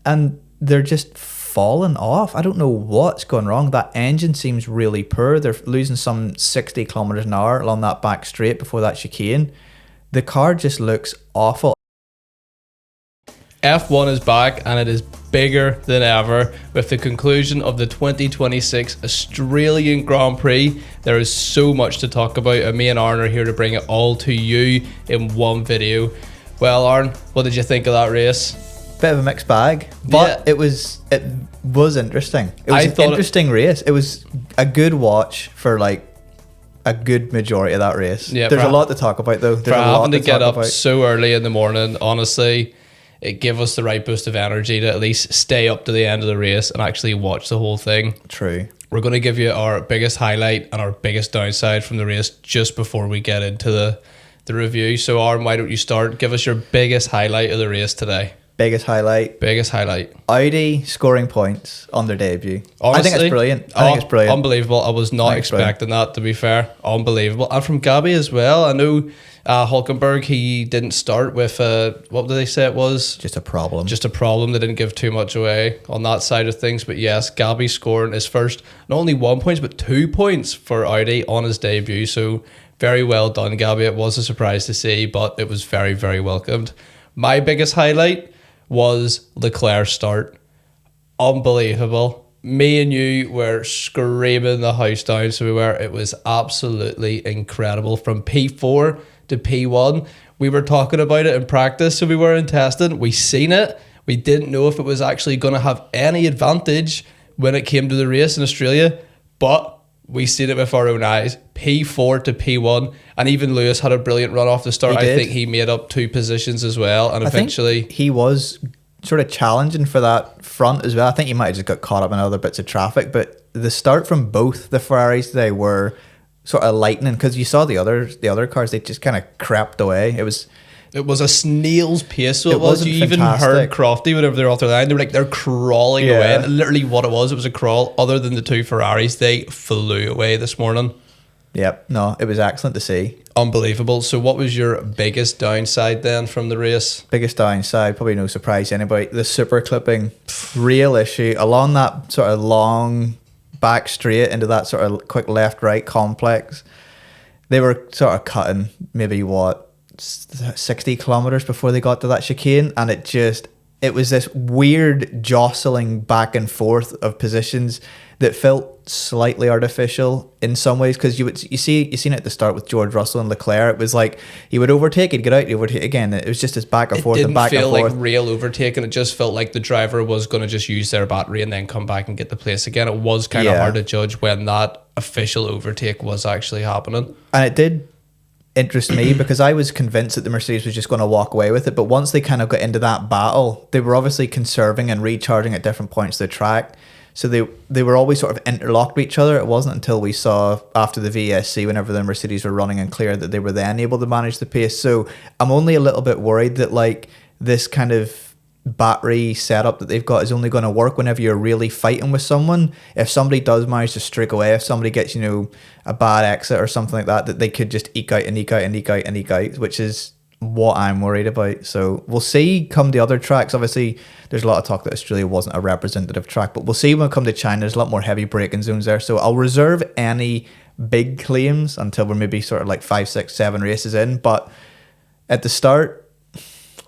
and they're just falling off. I don't know what's going wrong. That engine seems really poor. They're losing some 60 kilometers an hour along that back straight before that chicane. The car just looks awful. F1 is back, and it is bigger than ever with the conclusion of the 2026 Australian Grand Prix. There is so much to talk about, and me and Aaron are here to bring it all to you in one video. Well, Aaron, what did you think of that race? Bit of a mixed bag, but it was interesting. It was an interesting race. It was a good watch for like a good majority of that race. Yeah, there's a lot to talk about though. There's for having to get up so early in the morning, honestly, it gave us the right boost of energy to at least stay up to the end of the race and actually watch the whole thing. True. We're going to give you our biggest highlight and our biggest downside from the race just before we get into the review. So Aaron, why don't you start? Give us your biggest highlight of the race today. Biggest highlight. Audi scoring points on their debut. Honestly, I think it's brilliant. I think it's brilliant. Unbelievable. I was not expecting that, to be fair. Unbelievable. And from Gabby as well. I know Hulkenberg, he didn't start with, what did they say it was? Just a problem. They didn't give too much away on that side of things. But yes, Gabby scoring his first, not only 1 point, but 2 points for Audi on his debut. So very well done, Gabby. It was a surprise to see, but it was very, very welcomed. My biggest highlight was Leclerc's start. Unbelievable. Me and you were screaming the house down, so we were. It was absolutely incredible. From P4 to P1, we were talking about it in practice, so we were in testing. We seen it. We didn't know if it was actually going to have any advantage when it came to the race in Australia, but we seen it with our own eyes. P4 to P1, and even Lewis had a brilliant run off the start. I think he made up 2 positions as well, and eventually he was sort of challenging for that front as well. I think he might have just got caught up in other bits of traffic, but the start from both the Ferraris today were sort of lightning, because you saw the other cars, they just kind of crept away. It was a snail's pace, so it was. You even heard Crofty whenever they're off the line. They're crawling away. And literally what it was a crawl. Other than the 2 Ferraris, they flew away this morning. Yep. No, it was excellent to see. Unbelievable. So what was your biggest downside then from the race? Biggest downside, probably no surprise to anybody, the super clipping. Real issue. Along that sort of long back straight into that sort of quick left-right complex, they were sort of cutting maybe 60 kilometers before they got to that chicane, and it was this weird jostling back and forth of positions that felt slightly artificial in some ways, because you seen it at the start with George Russell and Leclerc. It was like he would overtake, he'd get out, he'd overtake again. It was just this back and forth and back and forth. It didn't feel like real overtaking. It just felt like the driver was going to just use their battery and then come back and get the place again. It was kind of hard to judge when that official overtake was actually happening. And it did interest me because I was convinced that the Mercedes was just going to walk away with it, but once they kind of got into that battle, they were obviously conserving and recharging at different points of the track, so they were always sort of interlocked with each other. It wasn't until we saw after the VSC, whenever the Mercedes were running and clear, that they were then able to manage the pace. So I'm only a little bit worried that like this kind of battery setup that they've got is only going to work whenever you're really fighting with someone. If somebody does manage to streak away, if somebody gets, a bad exit or something like that they could just eke out, which is what I'm worried about. So we'll see come the other tracks. Obviously there's a lot of talk that Australia wasn't a representative track, but we'll see when we come to China. There's a lot more heavy braking zones there, so I'll reserve any big claims until we're maybe sort of like 5, 6, 7 races in. But at the start,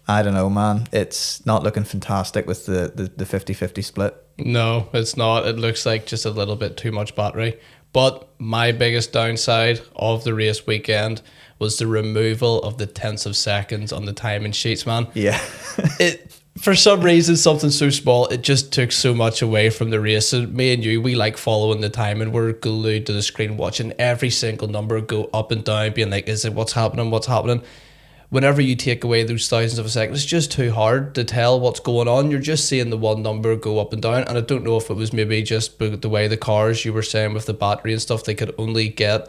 I don't know, man. It's not looking fantastic with the 50-50 split. No, it's not. It looks like just a little bit too much battery. But my biggest downside of the race weekend was the removal of the tenths of seconds on the timing sheets, man. Yeah. For some reason, something so small, it just took so much away from the race. So me and you, we like following the timing. We're glued to the screen watching every single number go up and down, being like, is it what's happening? Whenever you take away those thousands of a second, it's just too hard to tell what's going on. You're just seeing the one number go up and down. And I don't know if it was maybe just the way the cars, you were saying with the battery and stuff, they could only get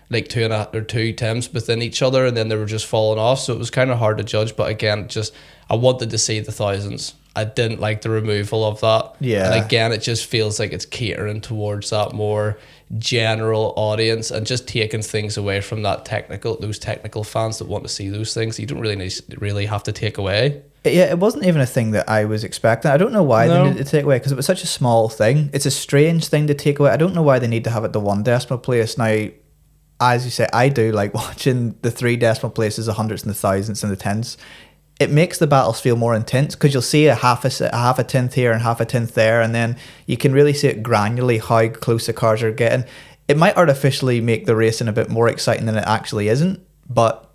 like 2 temps within each other, and then they were just falling off. So it was kind of hard to judge. But again, I wanted to see the thousands. I didn't like the removal of that. Yeah. And again, it just feels like it's catering towards that more general audience and just taking things away from those technical fans that want to see those things. You don't really have to take away. Yeah, it wasn't even a thing that I was expecting. I don't know why they needed to take away, because it was such a small thing. It's a strange thing to take away. I don't know why they need to have it to one decimal place. Now, as you say, I do like watching the 3 decimal places, the hundreds and the thousands and the tenths. It makes the battles feel more intense, because you'll see a half a tenth here and half a tenth there, and then you can really see it granularly how close the cars are getting. It might artificially make the racing a bit more exciting than it actually isn't, but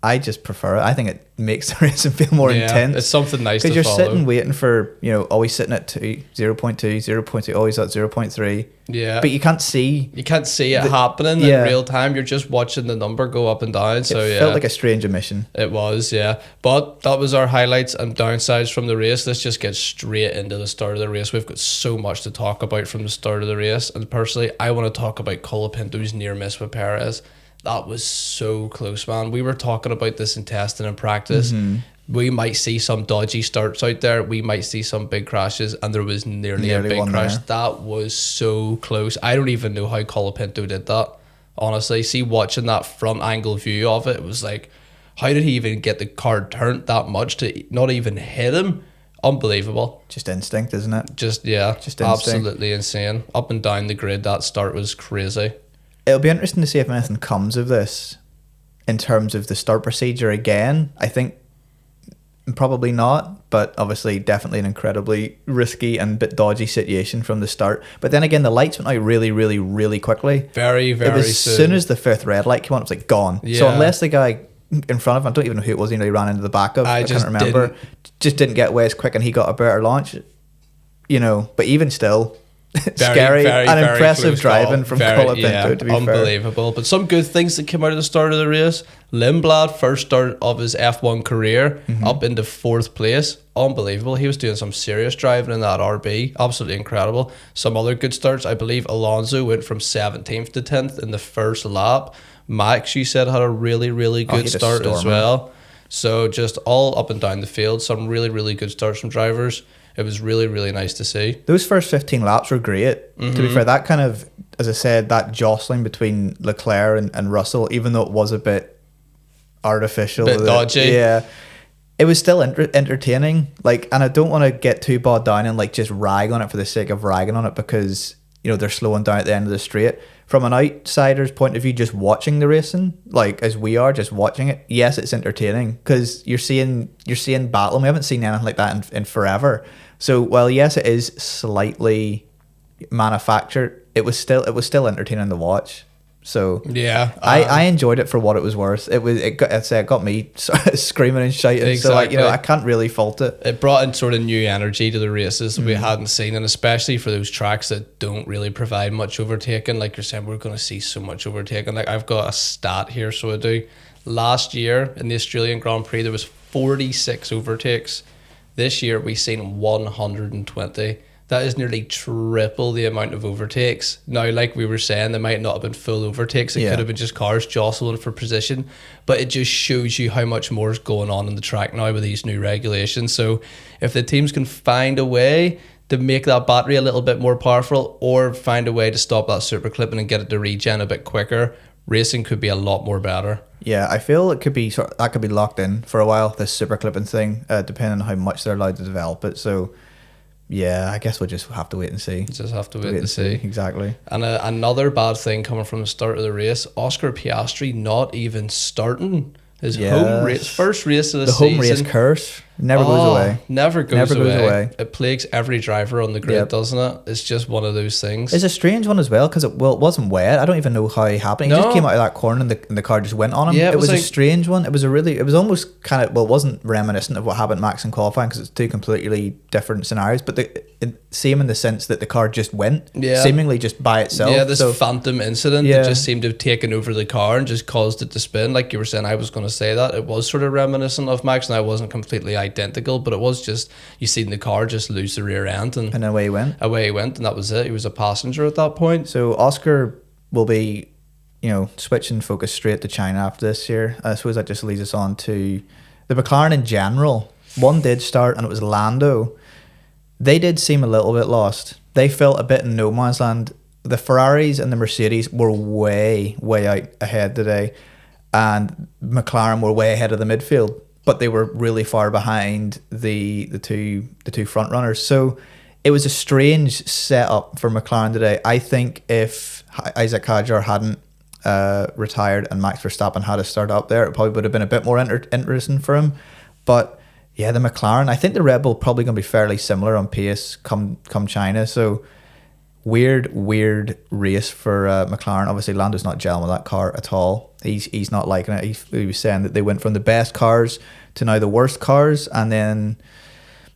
I just prefer it. I think it makes the racing feel more intense. It's something nice to follow. Because you're sitting waiting for, always sitting at 2, 0.2, 0.2, always at 0.3. Yeah. But you can't see it happening in real time. You're just watching the number go up and down. So it felt like a strange omission. It was, yeah. But that was our highlights and downsides from the race. Let's just get straight into the start of the race. We've got so much to talk about from the start of the race. And personally, I want to talk about Colapinto's near miss with Perez. That was so close, man. We were talking about this in testing and practice. Mm-hmm. We might see some dodgy starts out there. We might see some big crashes, and there was nearly a big crash. There. That was so close. I don't even know how Colapinto did that, honestly. See, watching that front angle view of it, it was like, how did he even get the car turned that much to not even hit him? Unbelievable. Just instinct, isn't it? Just absolutely insane. Up and down the grid, that start was crazy. It'll be interesting to see if anything comes of this in terms of the start procedure again. I think probably not, but obviously definitely an incredibly risky and bit dodgy situation from the start. But then again, the lights went out really, really, really quickly. Very, very soon. As soon as the 5th red light came on, it was like gone. Yeah. So unless the guy in front of him, I don't even know who it was, he ran into the back of, I can't remember, just didn't get away as quick and he got a better launch. But even still... scary and impressive driving from Colapinto, to be unbelievable. But some good things that came out of the start of the race. Lindblad, first start of his F1 career, up into 4th place. Unbelievable. He was doing some serious driving in that RB. Absolutely incredible. Some other good starts. I believe Alonso went from 17th to 10th in the first lap. Max, you said, had a really, really good start as well. So just all up and down the field. Some really, really good starts from drivers. It was really, really nice to see. Those first 15 laps were great. To be fair, that kind of, as I said, that jostling between Leclerc and Russell, even though it was a bit artificial. Bit dodgy. Yeah. It was still entertaining. And I don't want to get too bogged down and just rag on it for the sake of ragging on it, because, they're slowing down at the end of the straight. From an outsider's point of view, just watching the racing, as we are, just watching it, yes, it's entertaining, because you're seeing battle. We haven't seen anything like that in forever. So, well, yes, it is slightly manufactured. It was still entertaining to watch. So yeah, I enjoyed it for what it was worth. It got me screaming and shouting. Exactly. So I can't really fault it. It brought in sort of new energy to the races that we hadn't seen, and especially for those tracks that don't really provide much overtaking. Like you're saying, we're going to see so much overtaking. I've got a stat here, so I do. Last year in the Australian Grand Prix, there was 46 overtakes. This year we've seen 120. That is nearly triple the amount of overtakes. Now, like we were saying, they might not have been full overtakes. It could have been just cars jostling for position. But it just shows you how much more is going on in the track now with these new regulations. So if the teams can find a way to make that battery a little bit more powerful, or find a way to stop that super clipping and get it to regen a bit quicker, racing could be a lot more better. Yeah, I feel it could be that could be locked in for a while, this super clipping thing, depending on how much they're allowed to develop it. So yeah, I guess we'll just have to wait and see. Just have to wait and see. Exactly. And another bad thing coming from the start of the race, Oscar Piastri not even starting his home race, first race of the season. The home race curse never goes away. Never goes away. It plagues every driver on the grid, doesn't it? It's just one of those things. It's a strange one as well, because it wasn't wet. I don't even know how it happened. He just came out of that corner and the car just went on him. Yeah, it was a strange one. It was almost kind of, it wasn't reminiscent of what happened to Max in qualifying, because it's two completely different scenarios, but same in the sense that the car just went, seemingly just by itself. Yeah, this phantom incident that just seemed to have taken over the car and just caused it to spin. Like you were saying, I was going to say that. It was sort of reminiscent of Max, and I wasn't completely identical, but it was just, you seen the car just lose the rear end, and away he went. And that was it. He was a passenger at that point. So Oscar will be, switching focus straight to China after this year. I suppose that just leads us on to the McLaren in general. One did start, and it was Lando. They did seem a little bit lost. They felt a bit in no man's land. The Ferraris and the Mercedes were way, way out ahead today, and McLaren were way ahead of the midfield. but they were really far behind the two front runners. So it was a strange setup for McLaren today. I think if Isack Hadjar hadn't retired and Max Verstappen had to start up there, it probably would have been a bit more interesting for him. But yeah, the McLaren, I think the Red Bull probably going to be fairly similar on pace come China. So weird race for McLaren. Obviously, Lando's not gelling with that car at all. He's not liking it. He was saying that they went from the best cars to now the worst cars, and then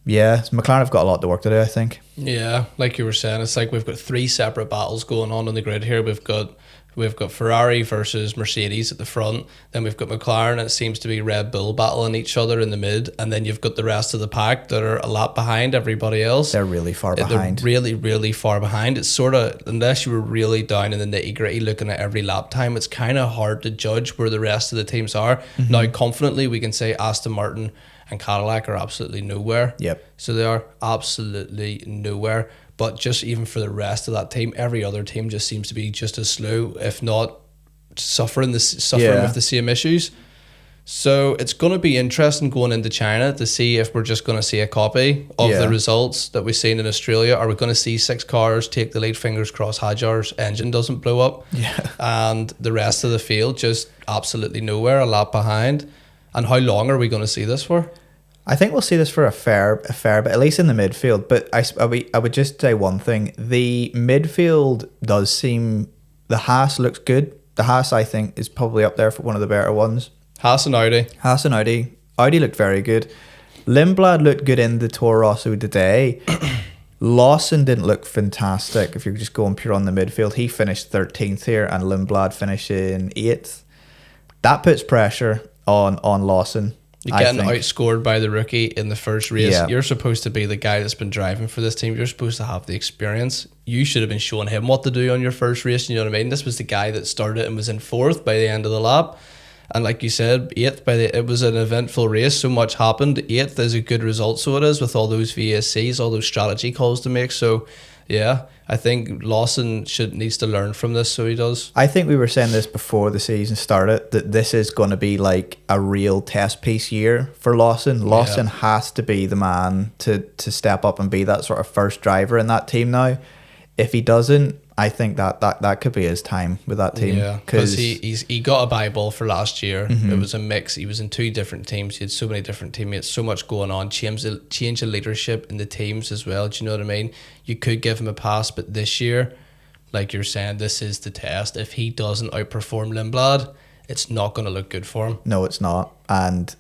yeah, McLaren have got a lot to work to do, I think. Yeah, like you were saying, it's like we've got three separate battles going on the grid here. We've got Ferrari versus Mercedes at the front, then we've got McLaren, and it seems to be Red Bull battling each other in the mid, and then you've got the rest of the pack that are a lap behind everybody else. They're really far behind. They're really far behind. It's sort of, unless you were really down in the nitty gritty looking at every lap time, it's kind of hard to judge where the rest of the teams are. Mm-hmm. Now, confidently, we can say Aston Martin and Cadillac are absolutely nowhere. Yep. So they are absolutely nowhere. But just even for the rest of that team, every other team just seems to be just as slow, if not suffering with the same issues. So it's going to be interesting going into China to see if we're just going to see a copy of the results that we've seen in Australia. Are we going to see 6 cars take the lead? Fingers crossed Hadjar's engine doesn't blow up. Yeah. And the rest of the field just absolutely nowhere, a lap behind. And how long are we going to see this for? I think we'll see this for a fair bit, at least in the midfield. But I would just say one thing. The midfield does seem... The Haas looks good. The Haas, I think, is probably up there for one of the better ones. Haas and Audi. Audi looked very good. Lindblad looked good in the Toro Rosso today. Lawson didn't look fantastic if you're just going pure on the midfield. He finished 13th here and Lindblad finishing 8th. That puts pressure on Lawson. You're getting outscored by the rookie in the first race. Yeah. You're supposed to be the guy that's been driving for this team. You're supposed to have the experience. You should have been showing him what to do on your first race. You know what I mean? This was the guy that started and was in 4th by the end of the lap. And like you said, 8th it was an eventful race. So much happened. 8th is a good result. So it is, with all those VSCs, all those strategy calls to make. So yeah, I think Lawson needs to learn from this, so he does. I think we were saying this before the season started, that this is going to be like a real test piece year for Lawson. Lawson has to be the man to step up and be that sort of first driver in that team now. If he doesn't, I think that could be his time with that team. Yeah, because he got a Bible for last year. Mm-hmm. It was a mix. He was in 2 different teams. He had so many different teammates, so much going on. Change of leadership in the teams as well. Do you know what I mean? You could give him a pass, but this year, like you're saying, this is the test. If he doesn't outperform Lindblad, it's not going to look good for him. No, it's not. And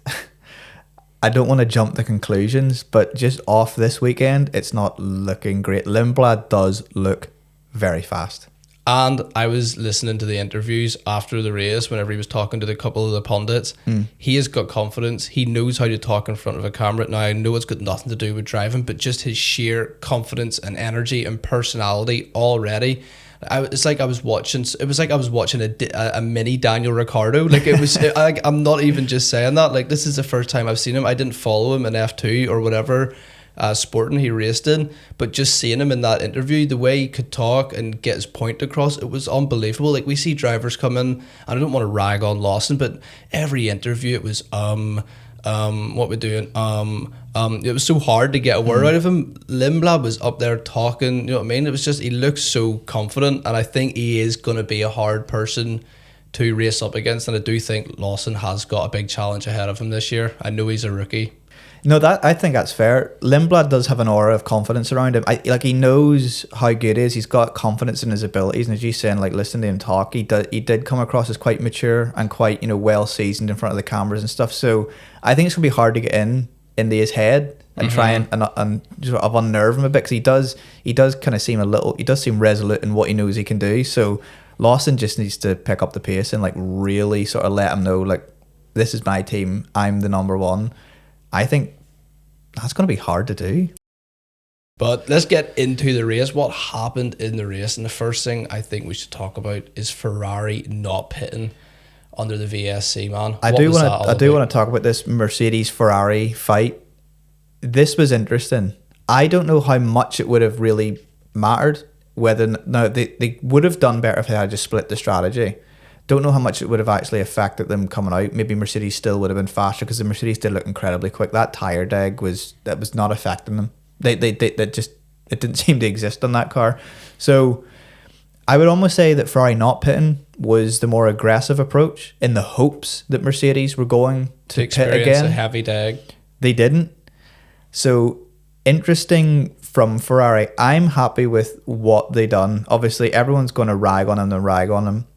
I don't want to jump to conclusions, but just off this weekend, it's not looking great. Lindblad does look very fast. And I was listening to the interviews after the race whenever he was talking to the couple of the pundits. He has got confidence. He knows how to talk in front of a camera. Now, I know it's got nothing to do with driving, but just his sheer confidence and energy and personality already. It's like I was watching a mini Daniel Ricciardo. Like it was, I'm not even just saying that. Like, this is the first time I've seen him. I didn't follow him in F2 or whatever sporting he raced in, but just seeing him in that interview, the way he could talk and get his point across, it was unbelievable. Like, we see drivers come in, and I don't want to rag on Lawson, but every interview it was what we're doing, it was so hard to get a word out of him. Lindblad was up there talking, you know what I mean? It was just, he looks so confident, and I think he is going to be a hard person to race up against, and I do think Lawson has got a big challenge ahead of him this year. I know he's a rookie. No, I think that's fair. Lindblad does have an aura of confidence around him. He knows how good he is. He's got confidence in his abilities, and as you saying, like, listen to him talk, he did come across as quite mature and quite, you know, well seasoned in front of the cameras and stuff. So I think it's gonna be hard to get into his head and try and sort of unnerve him a bit, because he does kind of seem seem resolute in what he knows he can do. So Lawson just needs to pick up the pace and like really sort of let him know, like, this is my team, I'm the number one. I think that's going to be hard to do. But let's get into the race. What happened in the race? And the first thing I think we should talk about is Ferrari not pitting under the VSC, man. I do want to talk about this Mercedes-Ferrari fight. This was interesting. I don't know how much it would have really mattered. They would have done better if they had just split the strategy. Don't know how much it would have actually affected them coming out. Maybe Mercedes still would have been faster because the Mercedes did look incredibly quick. That tyre deg was not affecting them. They just, it didn't seem to exist on that car. So I would almost say that Ferrari not pitting was the more aggressive approach in the hopes that Mercedes were going to pit again. A heavy deg. They didn't. So interesting from Ferrari. I'm happy with what they done. Obviously, everyone's going to rag on them.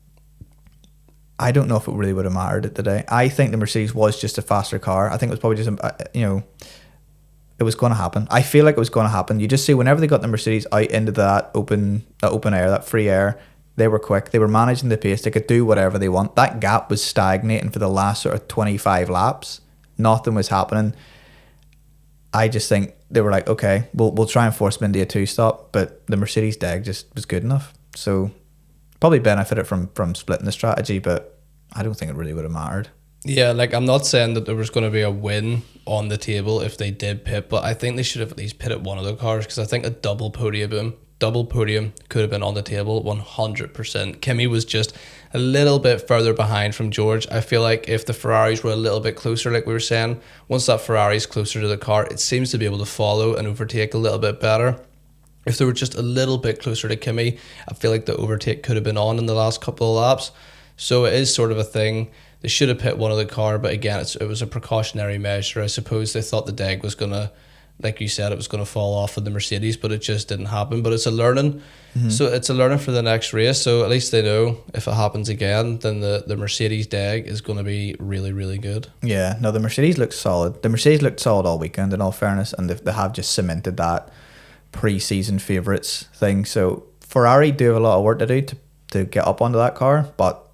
I don't know if it really would have mattered today. I think the Mercedes was just a faster car. I think it was probably just, it was going to happen. I feel like it was going to happen. You just see whenever they got the Mercedes out into that open air, that free air, they were quick. They were managing the pace. They could do whatever they want. That gap was stagnating for the last sort of 25 laps. Nothing was happening. I just think they were like, okay, we'll try and force them into a 2-stop, but the Mercedes deg just was good enough. So probably benefited from splitting the strategy, but I don't think it really would have mattered. Yeah, like I'm not saying that there was going to be a win on the table if they did pit, but I think they should have at least pitted one of the cars, because I think a double podium could have been on the table 100%. Kimi was just a little bit further behind from George. I feel like if the Ferraris were a little bit closer, like we were saying, once that Ferrari's closer to the car, it seems to be able to follow and overtake a little bit better. If they were just a little bit closer to Kimi, I feel like the overtake could have been on in the last couple of laps. So it is sort of a thing. They should have pit one of the car, but again, it was a precautionary measure. I suppose they thought the deg was going to, like you said, it was going to fall off of the Mercedes, but it just didn't happen. But it's a learning. Mm-hmm. So it's a learning for the next race. So at least they know if it happens again, then the Mercedes deg is going to be really, really good. Yeah, no, the Mercedes looked solid. The Mercedes looked solid all weekend, in all fairness, and they have just cemented that pre-season favourites thing. So Ferrari do have a lot of work to do to get up onto that car, but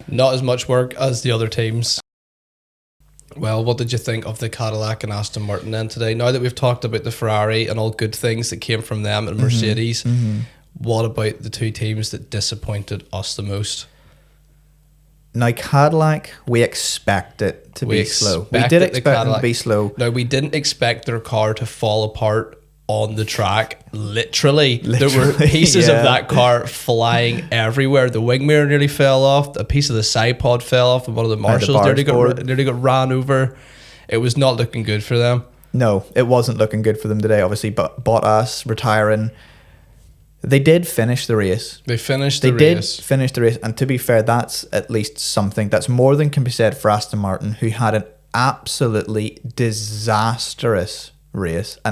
not as much work as the other teams. Well, what did you think of the Cadillac and Aston Martin then today? Now that we've talked about the Ferrari and all good things that came from them and Mercedes, what about the two teams that disappointed us the most? Now, Cadillac, we expect it to be slow. We did expect them to be slow. No, we didn't expect their car to fall apart on the track. Literally. There were pieces of that car flying everywhere. The wing mirror nearly fell off. A piece of the side pod fell off, and one of the marshals nearly got ran over. It was not looking good for them. No, it wasn't looking good for them today, obviously. But Bottas retiring, they did finish the race. They did finish the race, and to be fair, that's at least something. That's more than can be said for Aston Martin, who had an absolutely disastrous race.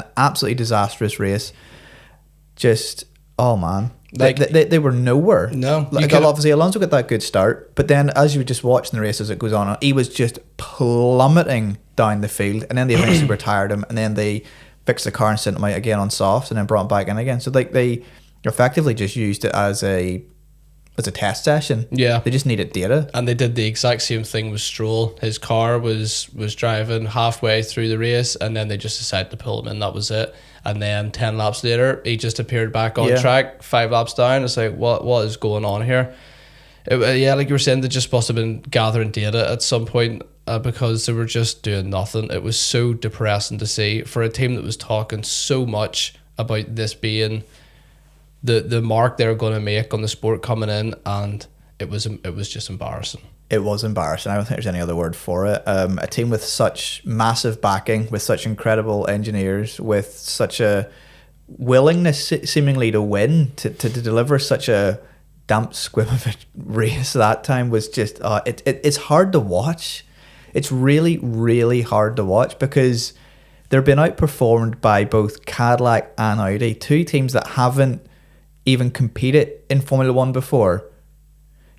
Just, oh man, like they were nowhere. No, like obviously Alonso got that good start, but then as you were just watching the race as it goes on, he was just plummeting down the field, and then they eventually retired him, and then they fixed the car and sent him out again on softs, and then brought him back in again. So like they effectively just used it as a test session. Yeah, they just needed data, and they did the exact same thing with Stroll. His car was driving halfway through the race, and then they just decided to pull him in. That was it. And then 10 laps later, he just appeared back on track. 5 laps down, it's like, what is going on here? Like you were saying, they just must have been gathering data at some point because they were just doing nothing. It was so depressing to see for a team that was talking so much about this being the mark they're going to make on the sport coming in, and it was just embarrassing. It was embarrassing. I don't think there's any other word for it. A team with such massive backing, with such incredible engineers, with such a willingness seemingly to win, to deliver such a damp squib of a race that time was just it's hard to watch. It's really, really hard to watch because they're being outperformed by both Cadillac and Audi, two teams that haven't even competed in Formula One before.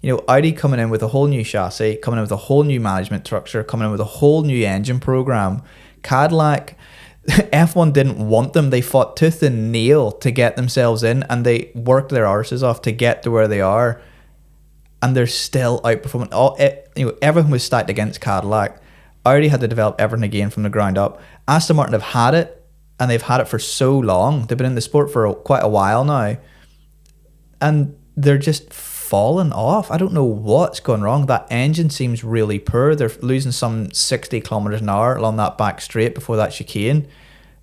You know, Audi coming in with a whole new chassis, coming in with a whole new management structure, coming in with a whole new engine program. Cadillac, F1 didn't want them. They fought tooth and nail to get themselves in, and they worked their arses off to get to where they are. And they're still outperforming. Everything was stacked against Cadillac. Audi had to develop everything again from the ground up. Aston Martin have had it, and they've had it for so long. They've been in the sport for quite a while now, and they're just fallen off. I don't know what's going wrong. That engine seems really poor. They're losing some 60 kilometers an hour along that back straight before that chicane.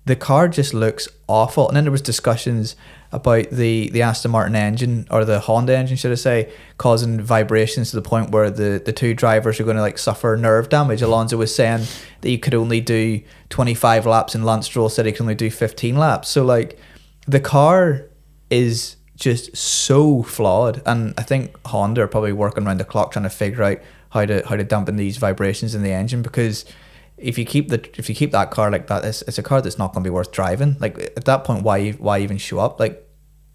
the car just looks awful. And then there was discussions about the Aston Martin engine, or the Honda engine, should I say, causing vibrations to the point where the two drivers are going to like suffer nerve damage. Alonso was saying that you could only do 25 laps, and Lance Stroll said he could only do 15 laps. So like the car is just so flawed, and I think Honda are probably working around the clock trying to figure out how to dampen these vibrations in the engine, because if you keep that car like that, it's a car that's not going to be worth driving. Like at that point, why even show up? Like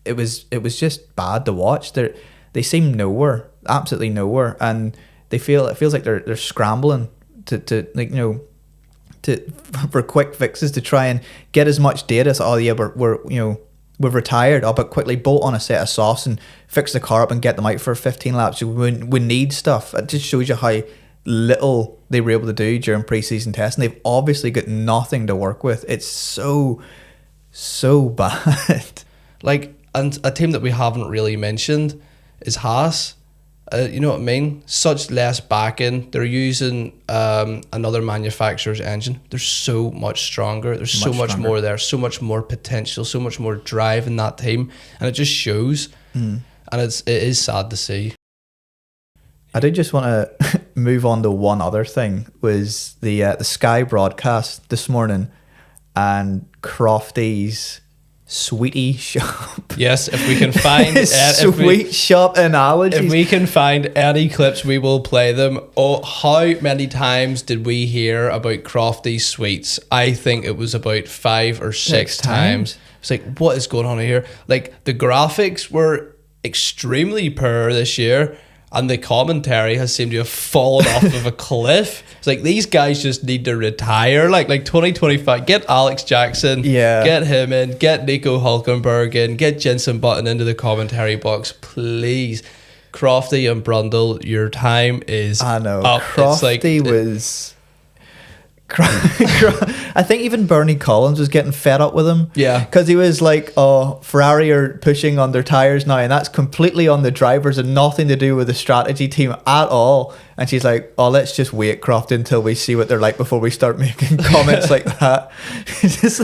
it was just bad to watch. They seem nowhere, absolutely nowhere, and it feels like they're scrambling to like, you know, for quick fixes to try and get as much data. So, oh yeah, we've retired. I'll but quickly bolt on a set of softs and fix the car up and get them out for 15 laps. We need stuff. It just shows you how little they were able to do during pre-season testing. They've obviously got nothing to work with. It's so bad. Like, and a team that we haven't really mentioned is Haas. You know what I mean? Such less backing. They're using another manufacturer's engine. They're so much stronger. There's so much more there. So much more potential. So much more drive in that team, and it just shows. And it is sad to see. I did just want to move on to one other thing. Was the Sky broadcast this morning, and Crofty's sweetie shop. Yes, if we can find sweet shop analogies. If we can find any clips, we will play them. Oh, how many times did we hear about Crofty's sweets? I think it was about 5 or 6 times. It's like, what is going on here? Like, the graphics were extremely poor this year, and the commentary has seemed to have fallen off of a cliff. It's like, these guys just need to retire. Like 2025, get Alex Jackson, get him in, get Nico Hulkenberg in, get Jenson Button into the commentary box, please. Crofty and Brundle, your time is I know. up. Crofty was... I think even Bernie Collins was getting fed up with him. Yeah. Because he was like, oh, Ferrari are pushing on their tyres now, and that's completely on the drivers and nothing to do with the strategy team at all. And she's like, oh, let's just wait, Crofty, until we see what they're like before we start making comments like that.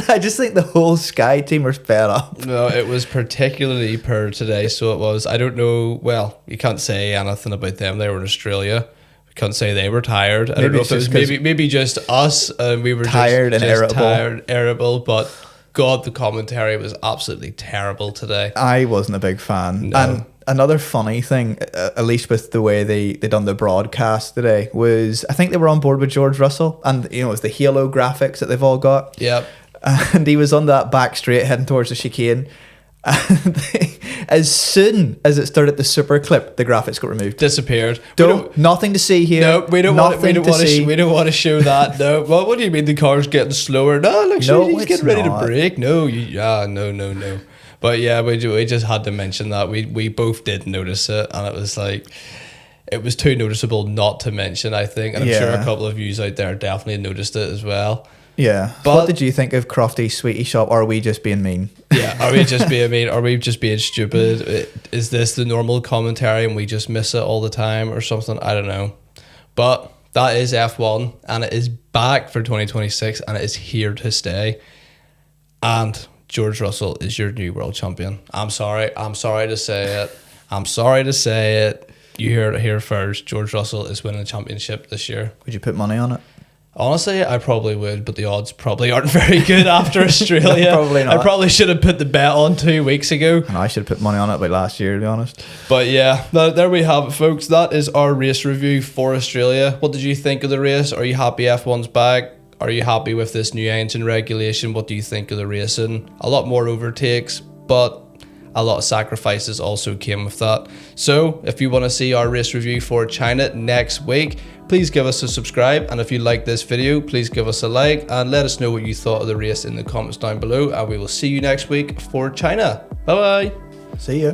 I just think the whole Sky team are fed up. No, it was particularly poor today, so it was. I don't know, well, you can't say anything about them. They were in Australia. Can't say they were tired. I don't know if it was maybe just us, and we were tired and irritable. But God, the commentary was absolutely terrible today. I wasn't a big fan. No. And another funny thing, at least with the way they done the broadcast today, was I think they were on board with George Russell, and you know, it was the halo graphics that they've all got. Yep. And he was on that back straight heading towards the chicane. And as soon as it started the super clip, the graphics got removed. Disappeared. Nothing to see here. No, we don't want to show that. No. Well, what do you mean the car's getting slower? No, look, he's getting ready to brake. No, no. But yeah, we just had to mention that. We both did notice it, and it was like, it was too noticeable not to mention, I think. And I'm sure a couple of yous out there definitely noticed it as well. Yeah. But what did you think of Crofty's sweetie shop? Or are we just being mean? Yeah. Are we just being mean? Are we just being stupid? Is this the normal commentary and we just miss it all the time or something? I don't know. But that is F1, and it is back for 2026, and it is here to stay. And George Russell is your new world champion. I'm sorry to say it. You heard it here first. George Russell is winning the championship this year. Would you put money on it? Honestly, I probably would, but the odds probably aren't very good after Australia. Probably not. I probably should have put the bet on 2 weeks ago. And I should have put money on it by last year, to be honest. But yeah, there we have it, folks. That is our race review for Australia. What did you think of the race? Are you happy F1's back? Are you happy with this new engine regulation? What do you think of the racing? A lot more overtakes, but a lot of sacrifices also came with that. So if you want to see our race review for China next week, please give us a subscribe, and if you like this video, please give us a like and let us know what you thought of the race in the comments down below, and we will see you next week for China. Bye bye. See ya.